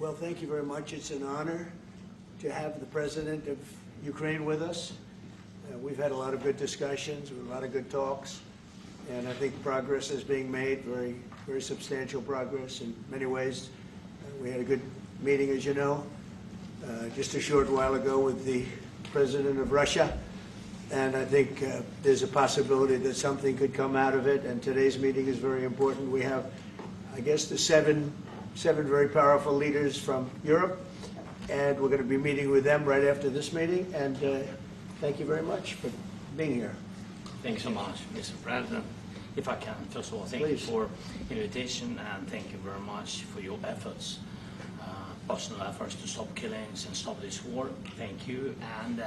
Well, thank you very much. It's an honor to have the President of Ukraine with us. We've had a lot of good discussions, a lot of good talks, and I think progress is being made, very substantial progress in many ways. We had a good meeting, as you know, just a short while ago with the President of Russia, and I think there's a possibility that something could come out of it, and today's meeting is very important. We have, I guess, the seven very powerful leaders from Europe, and we're going to be meeting with them right after this meeting, and thank you very much for being here. Thank you so much, Mr. President. If I can, first of all, thank you for the invitation, and thank you very much for your efforts, personal efforts to stop killings and stop this war. Thank you, and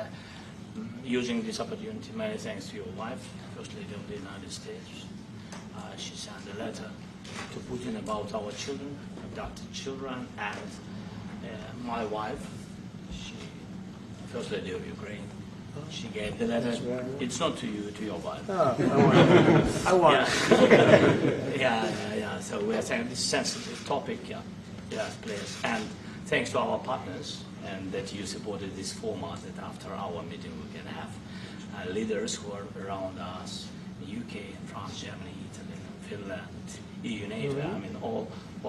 using this opportunity, many thanks to your wife, First Lady of the United States. She sent a letter to Putin about our children, abducted children, and my wife, First Lady of Ukraine, she gave the letter. Right. It's not to you, to your wife. Oh, I want. Yeah. So we're saying this sensitive topic, yes, please. And thanks to our partners, and that you supported this format, that after our meeting we can have leaders who are around us, UK, France, Germany, Italy, Finland, EU, NATO, I mean all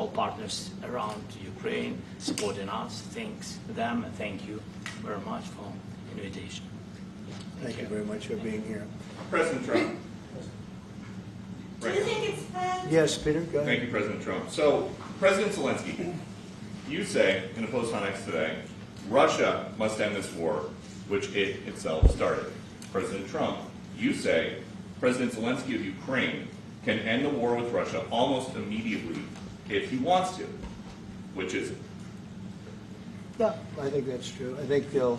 partners around Ukraine supporting us. Thanks to them, and thank you very much for the invitation. Thank you very much for being here. President Trump. Do you think it's fair? Yes, Peter, go ahead. Thank you, President Trump. So, President Zelensky, you say in a post on X today, Russia must end this war, which it itself started. President Trump, you say President Zelensky of Ukraine can end the war with Russia almost immediately if he wants to. Which is it? Yeah, I think that's true. I think we're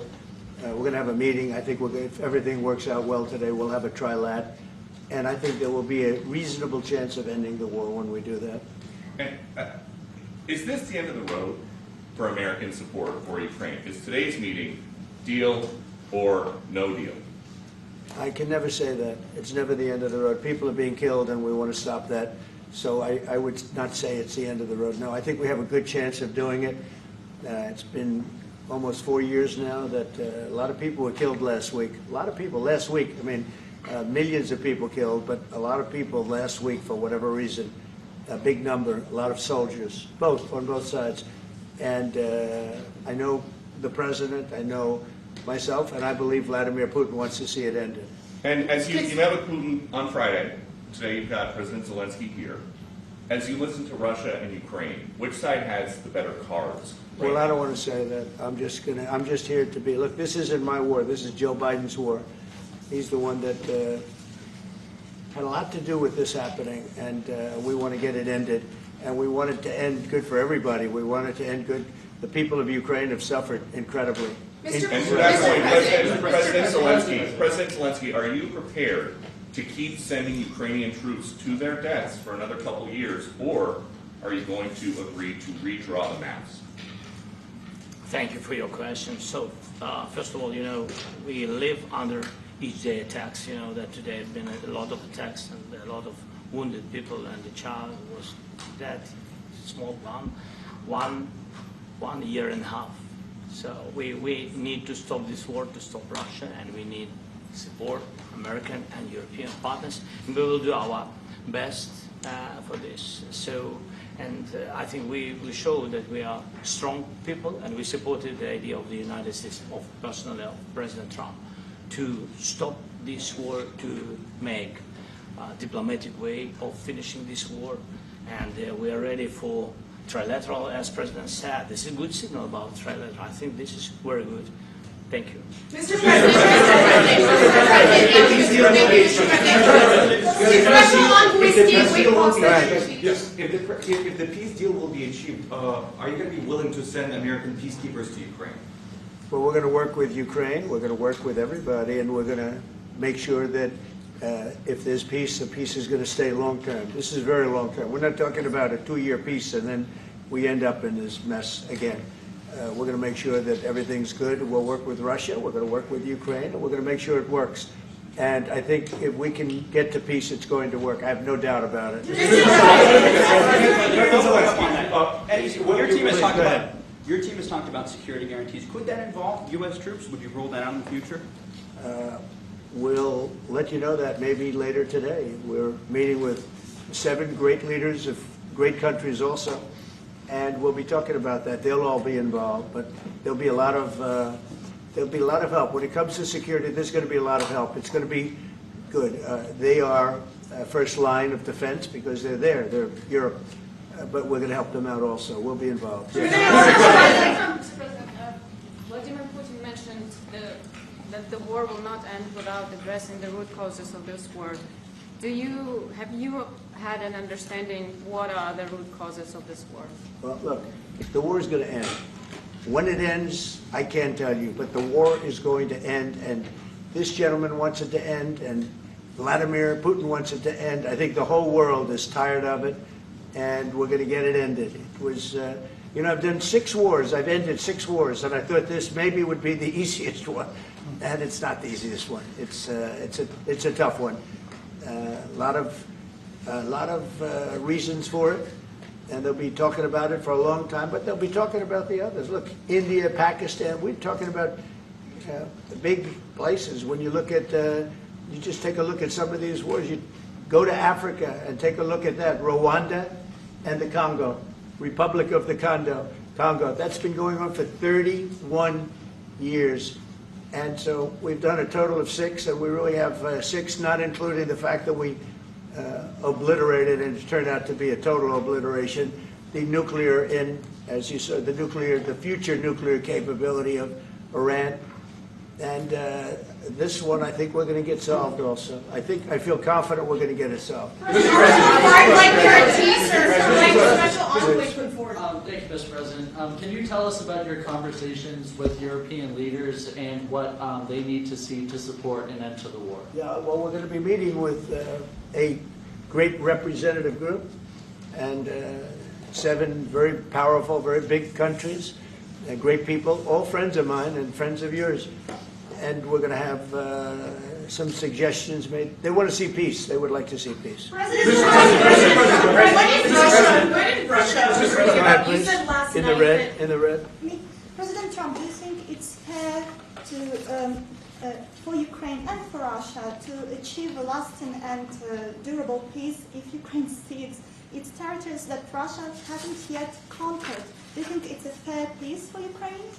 going to have a meeting. I think if everything works out well today, we'll have a trilat. And I think there will be a reasonable chance of ending the war when we do that. And, is this the end of the road for American support for Ukraine? Is today's meeting deal or no deal? I can never say that. It's never the end of the road. People are being killed, and we want to stop that. So I would not say it's the end of the road. No, I think we have a good chance of doing it. It's been almost 4 years now that a lot of people were killed last week. A lot of people last week. I mean, millions of people killed, but a lot of people last week for whatever reason. A big number, a lot of soldiers, on both sides. And I know the president, I know myself, and I believe Vladimir Putin wants to see it ended. And as you met with Putin on Friday, today you've got President Zelensky here. As you listen to Russia and Ukraine, which side has the better cards? Right? Well, I don't want to say that. I'm just here to be. Look, this isn't my war. This is Joe Biden's war. He's the one that had a lot to do with this happening, and we want to get it ended. And we want it to end good for everybody. We want it to end good. The people of Ukraine have suffered incredibly. And to that point, President Zelensky, are you prepared to keep sending Ukrainian troops to their deaths for another couple of years, or are you going to agree to redraw the maps? Thank you for your question. So, first of all, we live under each day attacks. That today have been a lot of attacks and a lot of wounded people, and the child was dead, small one year and a half. So we need to stop this war, to stop Russia, and we need support American and European partners. And we will do our best for this. So, and I think we show that we are strong people, and we supported the idea of the United States, personally of President Trump, to stop this war, to make a diplomatic way of finishing this war. And we are ready for trilateral, as President said. This is a good signal about trilateral. I think this is very good. Thank you. Mr. President, if the peace deal will be achieved, are you going to be willing to send American peacekeepers to Ukraine? Well, we're going to work with Ukraine. We're going to work with everybody, and we're going to make sure that if there's peace, the peace is going to stay long term. This is very long term. We're not talking about a 2-year peace and then we end up in this mess again. We're going to make sure that everything's good. We'll work with Russia. We're going to work with Ukraine, and we're going to make sure it works. And I think if we can get to peace, it's going to work. I have no doubt about it. Your team has talked about Your team has talked about security guarantees. Could that involve U.S. troops? Would you roll that out in the future? We'll let you know that maybe later today. We're meeting with 7 great leaders of great countries also, and we'll be talking about that. They'll all be involved, but there'll be a lot of help when it comes to security. There's going to be a lot of help. It's going to be good. They are first line of defense because they're there. They're Europe, but we're going to help them out also. We'll be involved. Mr. President, Vladimir Putin mentioned that the war will not end without addressing the root causes of this war. Have you had an understanding what are the root causes of this war? Well, look, the war is going to end. When it ends, I can't tell you, but the war is going to end, and this gentleman wants it to end, and Vladimir Putin wants it to end. I think the whole world is tired of it, and we're going to get it ended. It was, I've done 6 wars. I've ended 6 wars, and I thought this maybe would be the easiest one, and it's not the easiest one. It's a tough one. A lot of reasons for it, and they'll be talking about it for a long time, but they'll be talking about the others. Look, India, Pakistan, we're talking about the big places. When you look at, you just take a look at some of these wars. You go to Africa and take a look at that. Rwanda and the Congo, Republic of the Congo. That's been going on for 31 years. And so we've done a total of 6, and we really have 6, not including the fact that we obliterated, and it turned out to be a total obliteration, the nuclear, as you said, the future nuclear capability of Iran. And this one, I think we're going to get solved also. I feel confident we're going to get it solved. I'd like guarantees, sir, from my special envoy put forward. Thank you, Mr. President. Can you tell us about your conversations with European leaders and what they need to see to support an end to the war? Yeah, well, we're going to be meeting with a great representative group and 7 very powerful, very big countries, great people, all friends of mine and friends of yours. And we're going to have some suggestions made. They want to see peace. They would like to see peace. President Trump, when did Russia, you said last In night the red, in the red. President Trump, do you think it's fair to, for Ukraine and for Russia to achieve a lasting and durable peace if Ukraine cedes its territories that Russia hasn't yet conquered? Do you think it's a fair peace for Ukraine?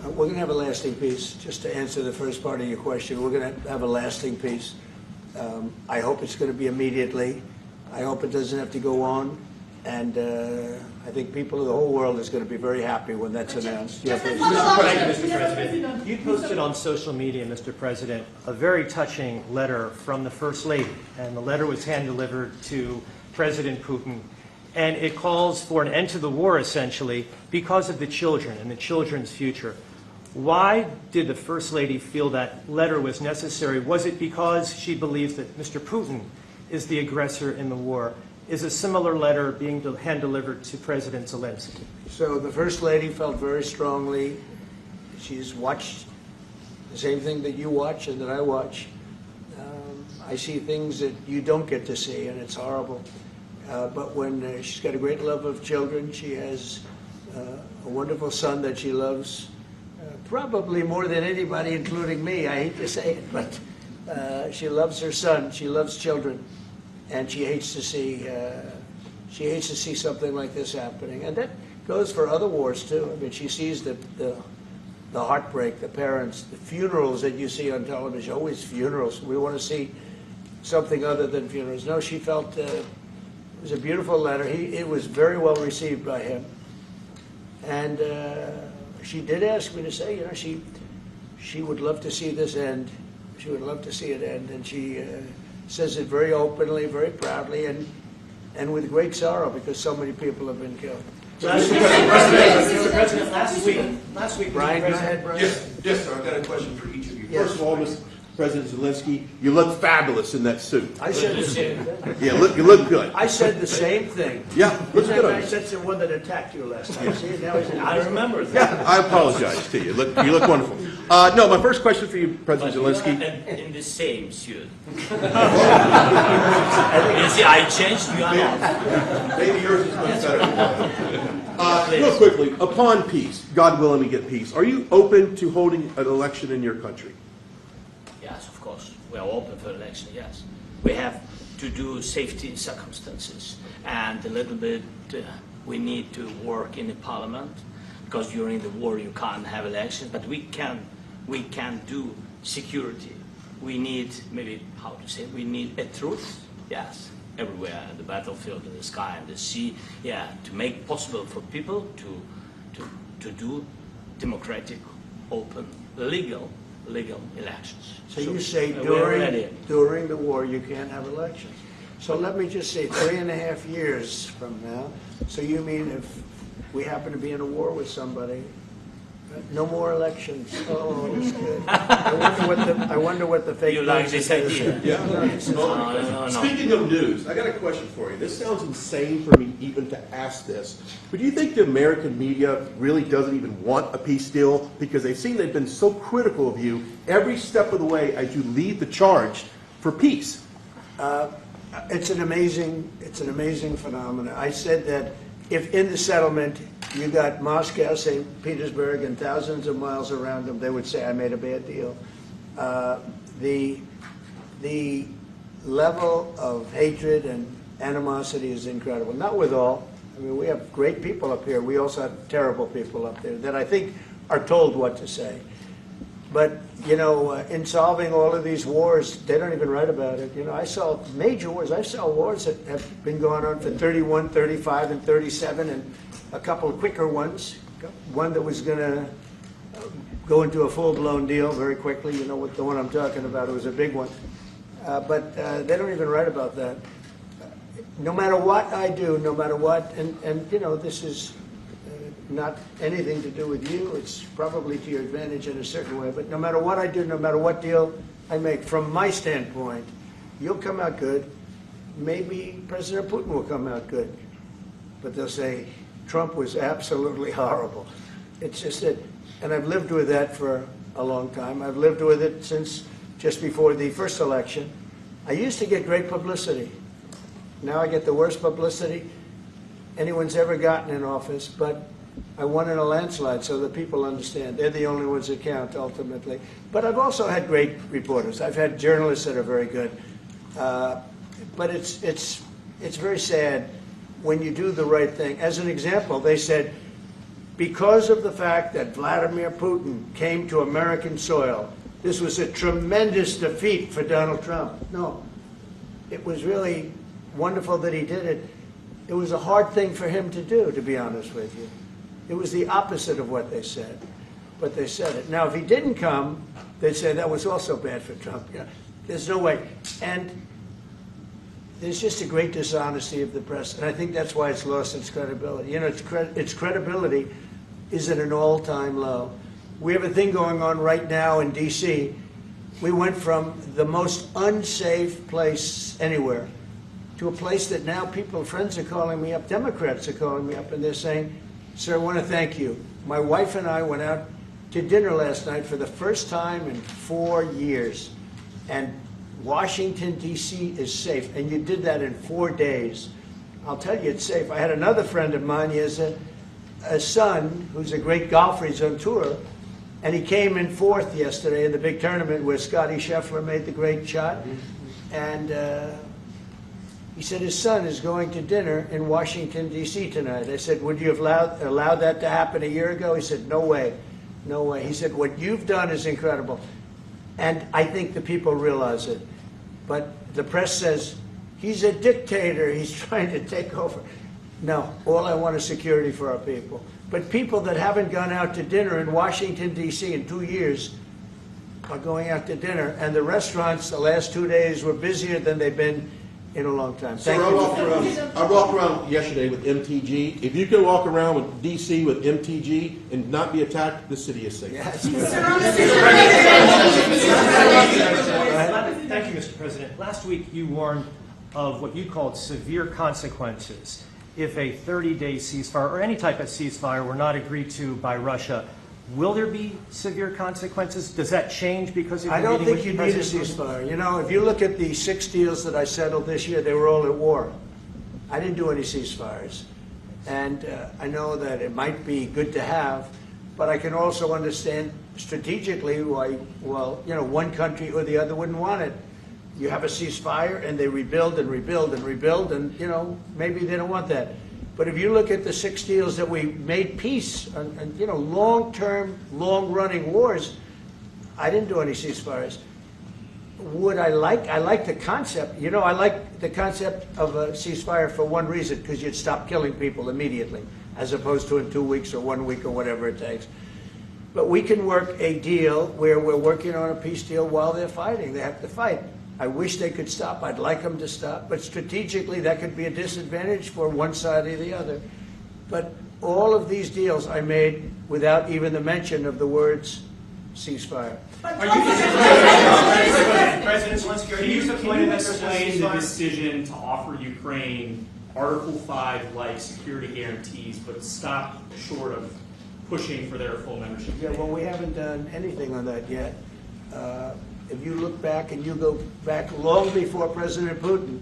We're going to have a lasting peace. Just to answer the first part of your question, we're going to have a lasting peace. I hope it's going to be immediately. I hope it doesn't have to go on. And I think people of the whole world is going to be very happy when that's announced. Yeah, please. Mr. President, you posted on social media, Mr. President, a very touching letter from the First Lady, and the letter was hand-delivered to President Putin, and it calls for an end to the war, essentially, because of the children and the children's future. Why did the First Lady feel that letter was necessary? Was it because she believes that Mr. Putin is the aggressor in the war? Is a similar letter being hand-delivered to President Zelensky? So the First Lady felt very strongly. She's watched the same thing that you watch and that I watch. I see things that you don't get to see, and it's horrible. But when she's got a great love of children, she has a wonderful son that she loves, probably more than anybody, including me. I hate to say it, but she loves her son. She loves children, and she hates to see something like this happening. And that goes for other wars too. I mean, she sees the heartbreak, the parents, the funerals that you see on television. Always funerals. We want to see something other than funerals. No, she felt. It was a beautiful letter. It was very well received by him. And she did ask me to say, she would love to see this end. She would love to see it end. And she says it very openly, very proudly, and with great sorrow because so many people have been killed. Mr. President, last week, Brian, go ahead, Brian. Yes, sir. I've got a question for each of you. Yes. First of all, Mr. President Zelensky, you look fabulous in that suit. I said the same thing. Yeah, you look good. I said the same thing. Yeah, looks good on I you. said the one that attacked you last time. See, now he's I remember that. Yeah, I apologize to you. You look wonderful. No, my first question for you, President Zelensky. In the same suit. You see, I changed, you are not. Maybe yours is much better. Please. Real quickly, upon peace, God willing we get peace, are you open to holding an election in your country? Yes, of course. We are open for election, yes. We have to do safety circumstances, and a little bit we need to work in the parliament, because during the war you can't have elections, but we can do security. We need, maybe, how to say, we need a truth, yes, everywhere, in the battlefield, in the sky, in the sea, yeah, to make possible for people to do democratic, open, legal elections. So you say we're ready. during the war you can't have elections. So let me just say 3.5 years from now, so you mean if we happen to be in a war with somebody, no more elections? Oh, that's good. I wonder what the fake You like news this is. idea? Yeah. No. Speaking of news, I got a question for you. This sounds insane for me even to ask this, but do you think the American media really doesn't even want a peace deal? Because they've seen they've been so critical of you every step of the way as you lead the charge for peace. It's an amazing phenomenon. I said that if in the settlement you got Moscow, St. Petersburg, and thousands of miles around them, they would say I made a bad deal. The level of hatred and animosity is incredible. Not with all. I mean, we have great people up here. We also have terrible people up there that I think are told what to say. But, you know, in solving all of these wars, they don't even write about it. You know, I saw major wars. I saw wars that have been going on for 31, 35, and 37, and a couple of quicker ones. One that was going to go into a full-blown deal very quickly. You know what the one I'm talking about. It was a big one. But they don't even write about that. No matter what I do, no matter what, and you know, this is not anything to do with you. It's probably to your advantage in a certain way. But no matter what I do, no matter what deal I make, from my standpoint, you'll come out good. Maybe President Putin will come out good. But they'll say, Trump was absolutely horrible. It's just it. And I've lived with that for a long time. I've lived with it since just before the first election. I used to get great publicity. Now I get the worst publicity anyone's ever gotten in office, but I won in a landslide, so that people understand. They're the only ones that count, ultimately. But I've also had great reporters. I've had journalists that are very good. But it's very sad when you do the right thing. As an example, they said, because of the fact that Vladimir Putin came to American soil, this was a tremendous defeat for Donald Trump. No, it was really wonderful that he did it. It was a hard thing for him to do, to be honest with you. It was the opposite of what they said, but they said it. Now, if he didn't come, they'd say that was also bad for Trump. You know, there's no way. And there's just a great dishonesty of the press, and I think that's why it's lost its credibility. You know, its credibility is at an all-time low. We have a thing going on right now in D.C. We went from the most unsafe place anywhere to a place that now people, friends are calling me up, Democrats are calling me up, and they're saying, sir, I want to thank you. My wife and I went out to dinner last night for the first time in 4 years, and Washington, D.C. is safe, and you did that in 4 days. I'll tell you, it's safe. I had another friend of mine. He has a son who's a great golfer. He's on tour, and he came in fourth yesterday in the big tournament where Scotty Scheffler made the great shot, and he said his son is going to dinner in Washington, D.C. tonight. I said, would you have allowed that to happen a year ago? He said, no way, no way. He said, what you've done is incredible. And I think the people realize it. But the press says, he's a dictator, he's trying to take over. No, all I want is security for our people. But people that haven't gone out to dinner in Washington, D.C. in 2 years are going out to dinner. And the restaurants the last 2 days were busier than they've been in a long time. Sir, I walked around yesterday with MTG. If you can walk around with D.C. with MTG and not be attacked, the city is safe. Yes. Thank you, Mr. President. Last week you warned of what you called severe consequences if a 30-day ceasefire or any type of ceasefire were not agreed to by Russia. Will there be severe consequences? Does that change because of I your don't meeting think you with need a President ceasefire. You know, if you look at the 6 deals that I settled this year, they were all at war. I didn't do any ceasefires. And I know that it might be good to have, but I can also understand strategically why, well, you know, one country or the other wouldn't want it. You have a ceasefire and they rebuild and rebuild and rebuild, and, you know, maybe they don't want that. But if you look at the 6 deals that we made peace and you know, long-term, long-running wars, I didn't do any ceasefires. Would I like the concept, you know, I like the concept of a ceasefire for one reason, because you'd stop killing people immediately, as opposed to in 2 weeks or 1 week or whatever it takes. But we can work a deal where we're working on a peace deal while they're fighting. They have to fight. I wish they could stop. I'd like them to stop. But strategically, that could be a disadvantage for one side or the other. But all of these deals I made without even the mention of the words ceasefire. President Zelensky, can you explain the decision to offer Ukraine Article 5-like security guarantees, but stop short of pushing for their full membership? Yeah, well, we haven't done anything on that yet. If you look back and you go back long before President Putin,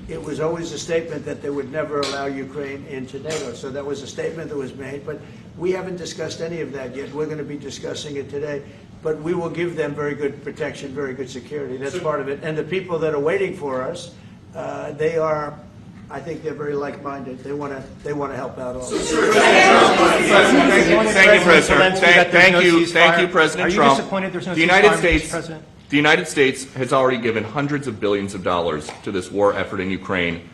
it was always a statement that they would never allow Ukraine into NATO. So that was a statement that was made, but we haven't discussed any of that yet. We're going to be discussing it today. But we will give them very good protection, very good security. That's part of it. And the people that are waiting for us, they are, I think they're very like-minded. They want to help out all. Thank you, President. Thank you, President Trump. Are you disappointed there's no ceasefire, Mr. President? The United States has already given hundreds of billions of dollars to this war effort in Ukraine.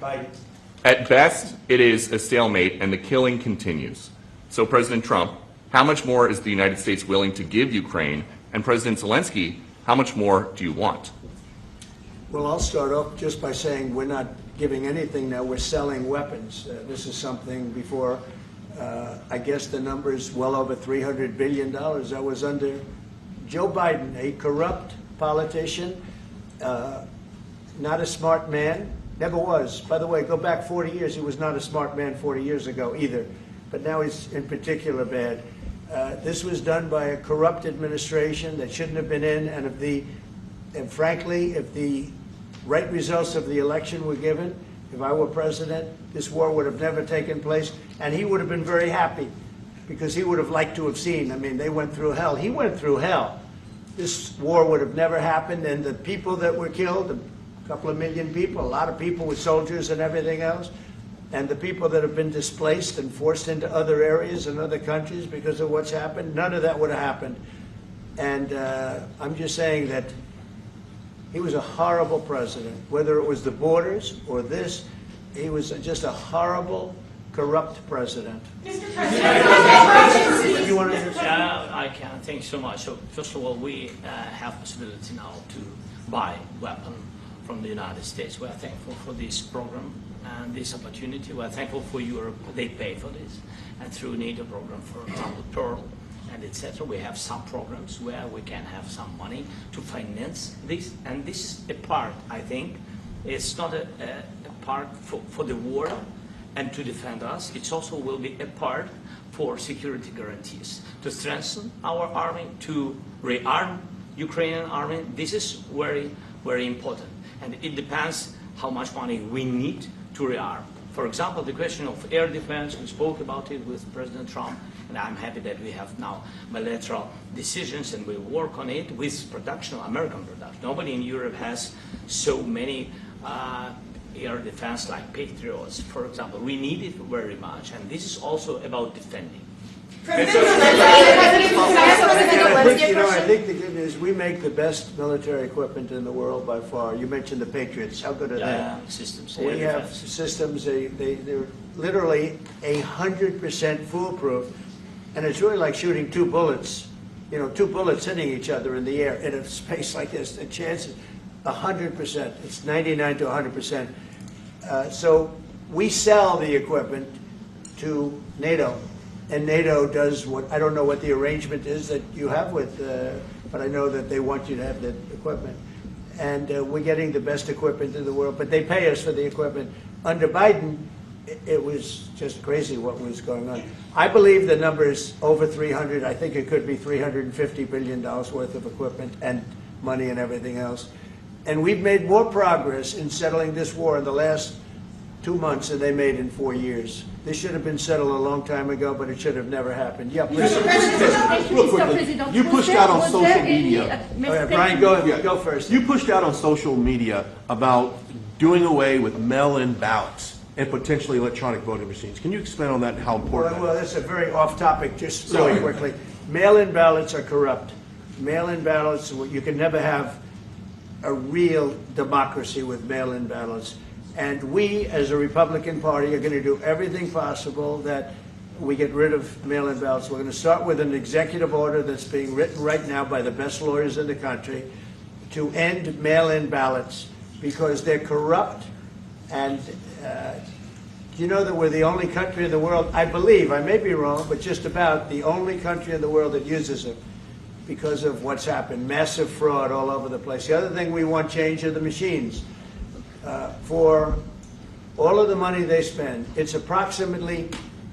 At best, it is a stalemate, and the killing continues. So, President Trump, how much more is the United States willing to give Ukraine? And President Zelensky, how much more do you want? Well, I'll start off just by saying we're not giving anything now. We're selling weapons. This is something before, I guess the number is well over $300 billion. That was under Joe Biden, a corrupt politician, not a smart man, never was. By the way, go back 40 years, he was not a smart man 40 years ago either, but now he's in particular bad. This was done by a corrupt administration that shouldn't have been in, and frankly, if the right results of the election were given, if I were president, this war would have never taken place, and he would have been very happy, because he would have liked to have seen. I mean, they went through hell. He went through hell. This war would have never happened, and the people that were killed, a couple of million people, a lot of people with soldiers and everything else, and the people that have been displaced and forced into other areas and other countries because of what's happened, none of that would have happened. And I'm just saying that he was a horrible president, whether it was the borders or this. He was just a horrible, corrupt president. Mr. President, You want to I can. Thank you so much. So first of all, we have possibility now to buy weapons from the United States. We are thankful for this program and this opportunity. We are thankful for Europe. They pay for this. And through NATO program, for example, Pearl and etc., we have some programs where we can have some money to finance this. And this is a part, I think, it's not a part for the war and to defend us. It also will be a part for security guarantees, to strengthen our army, to rearm Ukrainian army. This is very, very important. And it depends how much money we need to rearm. For example, the question of air defense, we spoke about it with President Trump, and I'm happy that we have now bilateral decisions and we work on it with production, American production. Nobody in Europe has so many air defense like Patriots, for example. We need it very much, and this is also about defending. I think the good news, we make the best military equipment in the world by far. You mentioned the Patriots. How good are they? Systems. We have systems, they're literally 100% foolproof, and it's really like shooting two bullets, you know, two bullets hitting each other in the air in a space like this. The chance is 100%. It's 99 to 100%. So we sell the equipment to NATO. And NATO does what, I don't know what the arrangement is that you have with, but I know that they want you to have the equipment. And we're getting the best equipment in the world, but they pay us for the equipment. Under Biden, it was just crazy what was going on. I believe the number is over 300. I think it could be $350 billion worth of equipment and money and everything else. And we've made more progress in settling this war in the last 2 months and they made in 4 years. This should have been settled a long time ago, but it should have never happened. Yeah, please. Real quickly, you pushed out on social media. All right, Brian, go first. You pushed out on social media about doing away with mail-in ballots and potentially electronic voting machines. Can you expand on that and how important Well, that that's a very off-topic, just really quickly. Mail-in ballots are corrupt. Mail-in ballots, you can never have a real democracy with mail-in ballots. And we, as a Republican Party, are going to do everything possible that we get rid of mail-in ballots. We're going to start with an executive order that's being written right now by the best lawyers in the country to end mail-in ballots because they're corrupt. And you know that we're the only country in the world, I believe, I may be wrong, but just about the only country in the world that uses them because of what's happened. Massive fraud all over the place. The other thing we want change are the machines. For all of the money they spend, it's approximately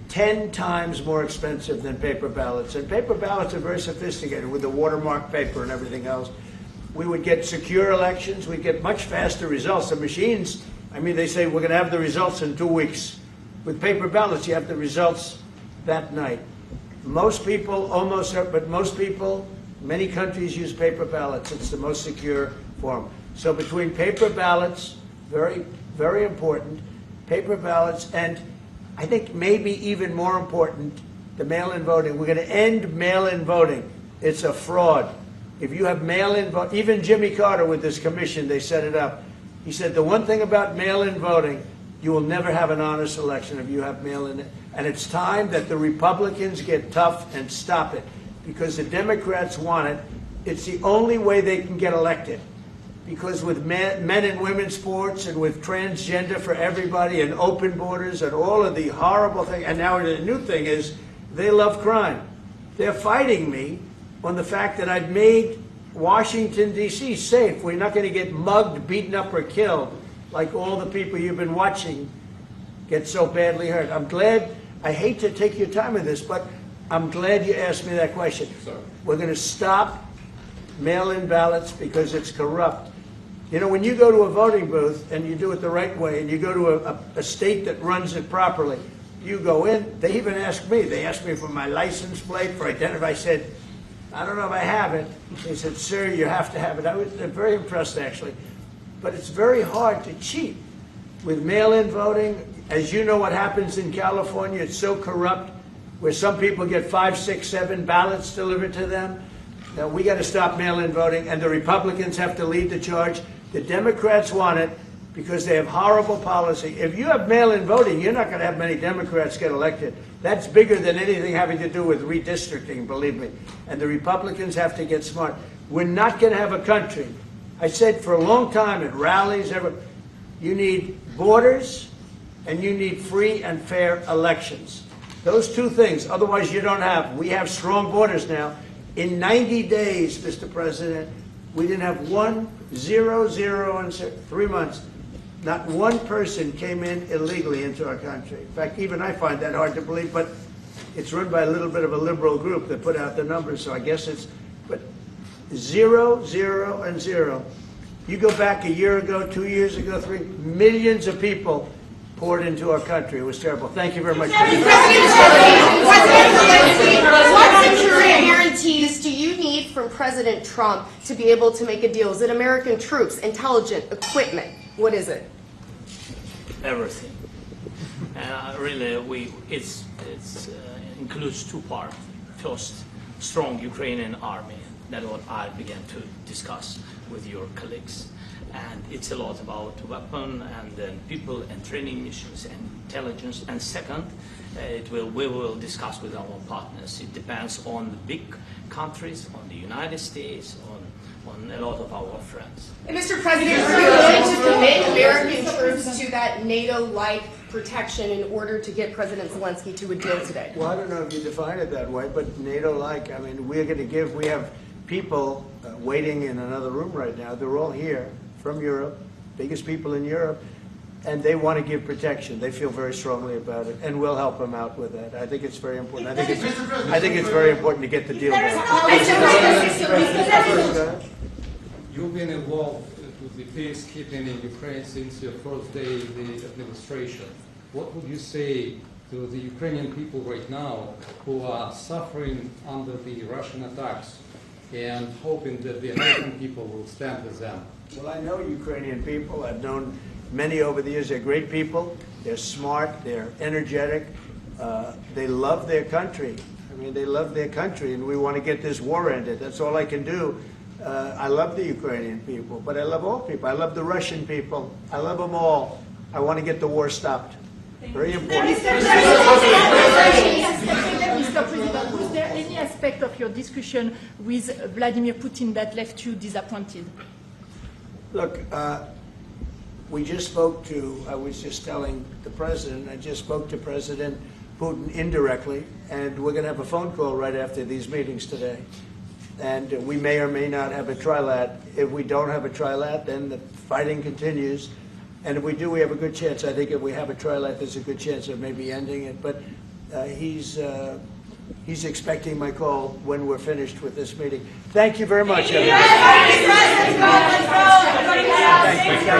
10 times more expensive than paper ballots. And paper ballots are very sophisticated with the watermark paper and everything else. We would get secure elections. We'd get much faster results. The machines, I mean, they say we're going to have the results in 2 weeks. With paper ballots, you have the results that night. Most people, but most people, many countries use paper ballots. It's the most secure form. So between paper ballots, very, very important, paper ballots, and I think maybe even more important, the mail-in voting. We're going to end mail-in voting. It's a fraud. If you have mail-in vote, even Jimmy Carter with this commission, they set it up. He said the one thing about mail-in voting, you will never have an honest election if you have mail-in. And it's time that the Republicans get tough and stop it because the Democrats want it. It's the only way they can get elected. Because with men and women's sports and with transgender for everybody and open borders and all of the horrible things, and now the new thing is they love crime. They're fighting me on the fact that I've made Washington, D.C. safe. We're not going to get mugged, beaten up, or killed like all the people you've been watching get so badly hurt. I'm glad, I hate to take your time with this, but I'm glad you asked me that question. We're going to stop mail-in ballots because it's corrupt. You know, when you go to a voting booth and you do it the right way and you go to a state that runs it properly, you go in, they even ask me. They asked me for my license plate, for identity. I said, I don't know if I have it. They said, sir, you have to have it. I was very impressed, actually. But it's very hard to cheat with mail-in voting. As you know what happens in California, it's so corrupt, where some people get 5, 6, 7 ballots delivered to them. Now, we got to stop mail-in voting, and the Republicans have to lead the charge. The Democrats want it because they have horrible policy. If you have mail-in voting, you're not going to have many Democrats get elected. That's bigger than anything having to do with redistricting, believe me. And the Republicans have to get smart. We're not going to have a country. I said for a long time at rallies, you need borders and you need free and fair elections. Those two things, otherwise you don't have. We have strong borders now. In 90 days, Mr. President, we didn't have 1, 0, 0, and 3 months. Not one person came in illegally into our country. In fact, even I find that hard to believe, but it's run by a little bit of a liberal group that put out the numbers, so I guess it's, but 0, 0, and 0. You go back a year ago, 2 years ago, 3, millions of people poured into our country. It was terrible. Thank you very much. What security guarantees do you need from President Trump to be able to make a deal? Is it American troops, intelligence, equipment? What is it? Everything. Really, it includes 2 parts. First, strong Ukrainian army. That's what I began to discuss with your colleagues. And it's a lot about weapon and then people and training missions and intelligence. And second, we will discuss with our partners. It depends on the big countries, on the United States, on a lot of our friends. And Mr. President, are you going to commit American troops to that NATO-like protection in order to get President Zelensky to a deal today? Well, I don't know if you define it that way, but NATO-like, I mean, we're going to give, we have people waiting in another room right now. They're all here from Europe, biggest people in Europe, and they want to give protection. They feel very strongly about it, and we'll help them out with that. I think it's very important. I think it's very important to get the deal done. You've been involved to the peacekeeping in Ukraine since your first day in the administration. What would you say to the Ukrainian people right now who are suffering under the Russian attacks and hoping that the American people will stand with them? Well, I know Ukrainian people. I've known many over the years. They're great people. They're smart. They're energetic. They love their country. I mean, they love their country, and we want to get this war ended. That's all I can do. I love the Ukrainian people, but I love all people. I love the Russian people. I love them all. I want to get the war stopped. Very important. Mr. President, was there any aspect of your discussion with Vladimir Putin that left you disappointed? Look, we just spoke to, I was just telling the President, I just spoke to President Putin indirectly, and we're going to have a phone call right after these meetings today. And we may or may not have a trilat. If we don't have a trilat, then the fighting continues. And if we do, we have a good chance. I think if we have a trilat, there's a good chance of maybe ending it. But he's expecting my call when we're finished with this meeting. Thank you very much, everybody. Thank you.